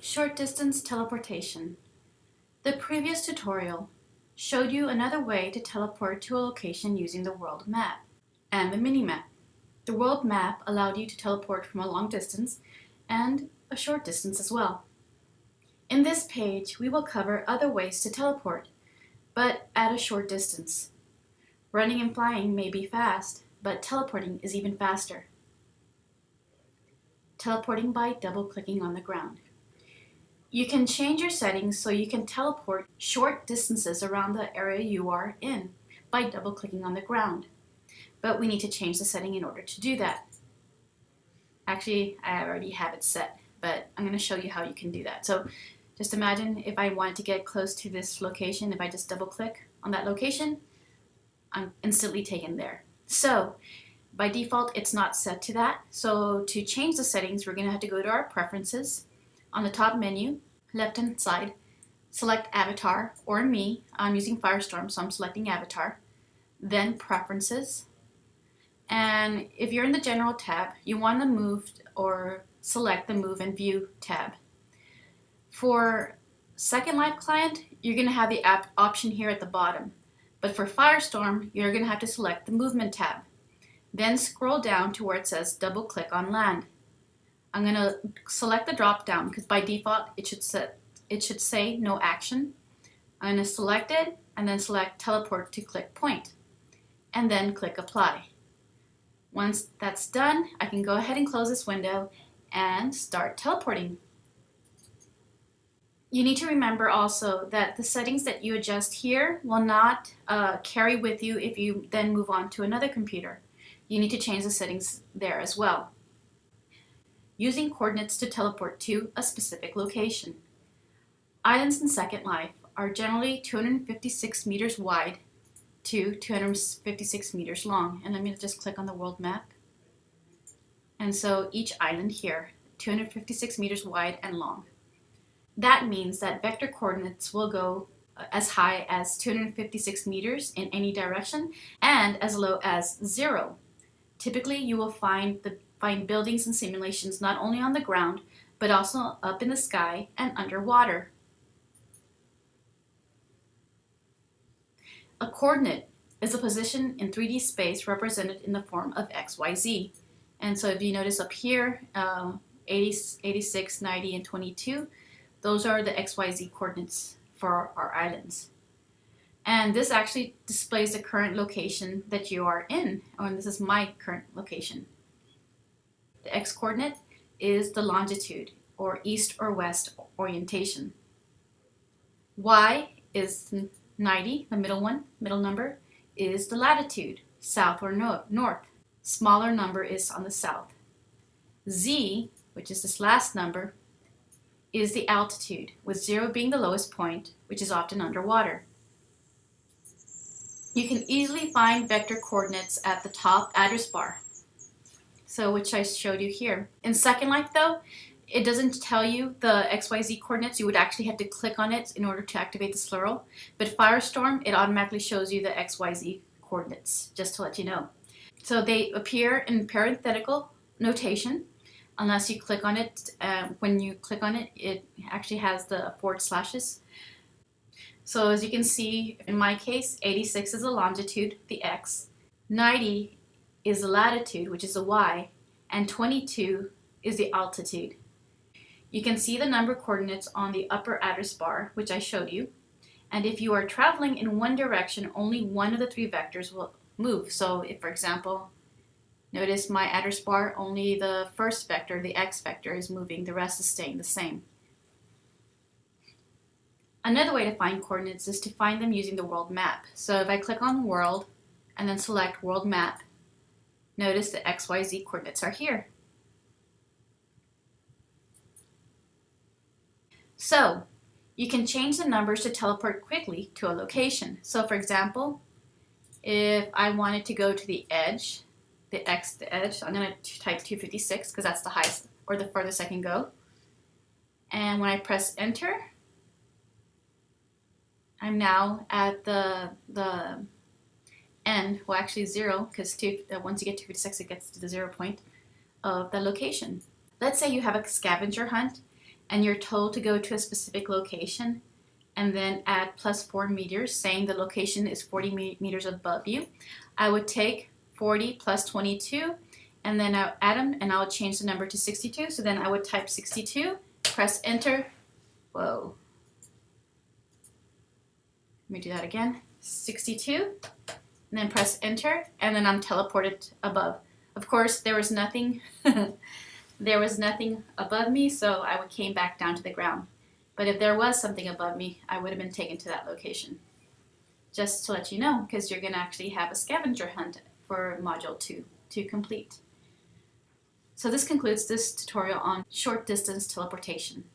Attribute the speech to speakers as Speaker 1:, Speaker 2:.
Speaker 1: Short distance teleportation. The previous tutorial showed you another way to teleport to a location using the world map and the mini-map. The world map allowed you to teleport from a long distance and a short distance as well. In this page, we will cover other ways to teleport, but at a short distance. Running and flying may be fast, but teleporting is even faster. Teleporting by double-clicking on the ground. You can change your settings so you can teleport short distances around the area you are in by double-clicking on the ground. But we need to change the setting in order to do that. Actually, I already have it set, but I'm going to show you how you can do that. So just imagine if I wanted to get close to this location, if I just double-click on that location, I'm instantly taken there. So by default, it's not set to that. So to change the settings, we're going to have to go to our preferences. On the top menu, left-hand side, select Avatar or me. I'm using Firestorm, so I'm selecting Avatar. Then Preferences. And if you're in the General tab, you want to move or select the Move and View tab. For Second Life Client, you're going to have the app option here at the bottom. But for Firestorm, you're going to have to select the Movement tab. Then scroll down to where it says Double-click on Land. I'm going to select the drop down because by default it should say no action. I'm going to select it and then select teleport to click point and then click apply. Once that's done, I can go ahead and close this window and start teleporting. You need to remember also that the settings that you adjust here will not carry with you if you then move on to another computer. You need to change the settings there as well. Using coordinates to teleport to a specific location. Islands in Second Life are generally 256 meters wide to 256 meters long. And let me just click on the world map. And so each island here, 256 meters wide and long. That means that vector coordinates will go as high as 256 meters in any direction and as low as 0. Typically, you will find buildings and simulations not only on the ground, but also up in the sky and underwater. A coordinate is a position in 3D space represented in the form of XYZ. And so if you notice up here, 80, 86, 90, and 22, those are the XYZ coordinates for our islands. And this actually displays the current location that you are in, and this is my current location. The x-coordinate is the longitude, or east or west orientation. Y is 90, the middle number, is the latitude, south or north. Smaller number is on the south. Z, which is this last number, is the altitude, with 0 being the lowest point, which is often underwater. You can easily find vector coordinates at the top address bar, so which I showed you here. In Second Life though, it doesn't tell you the XYZ coordinates. You would actually have to click on it in order to activate the slurl. But Firestorm, it automatically shows you the XYZ coordinates, just to let you know. So they appear in parenthetical notation, unless you click on it. When you click on it, it actually has the forward slashes. So as you can see, in my case, 86 is the longitude, the X, 90 is the latitude, which is the Y, and 22 is the altitude. You can see the number coordinates on the upper address bar, which I showed you. And if you are traveling in one direction, only one of the 3 vectors will move. So if, for example, notice my address bar, only the first vector, the X vector, is moving, the rest is staying the same. Another way to find coordinates is to find them using the world map. So if I click on World and then select World Map, notice the XYZ coordinates are here. So you can change the numbers to teleport quickly to a location. So for example, if I wanted to go to the edge, the edge, I'm going to type 256 because that's the highest or the furthest I can go. And when I press enter, I'm now at the end, well actually 0, because once you get to 256 it gets to the 0 point of the location. Let's say you have a scavenger hunt and you're told to go to a specific location and then add plus 4 meters, saying the location is 40 meters above you, I would take 40 plus 22 and then I would add them and I would change the number to 62. So then I would type 62, press enter. Whoa. Let me do that again. 62, and then press enter, and then I'm teleported above. Of course, there was nothing there was nothing above me, so I came back down to the ground. But if there was something above me, I would have been taken to that location. Just to let you know, because you're going to actually have a scavenger hunt for Module 2 to complete. So this concludes this tutorial on short distance teleportation.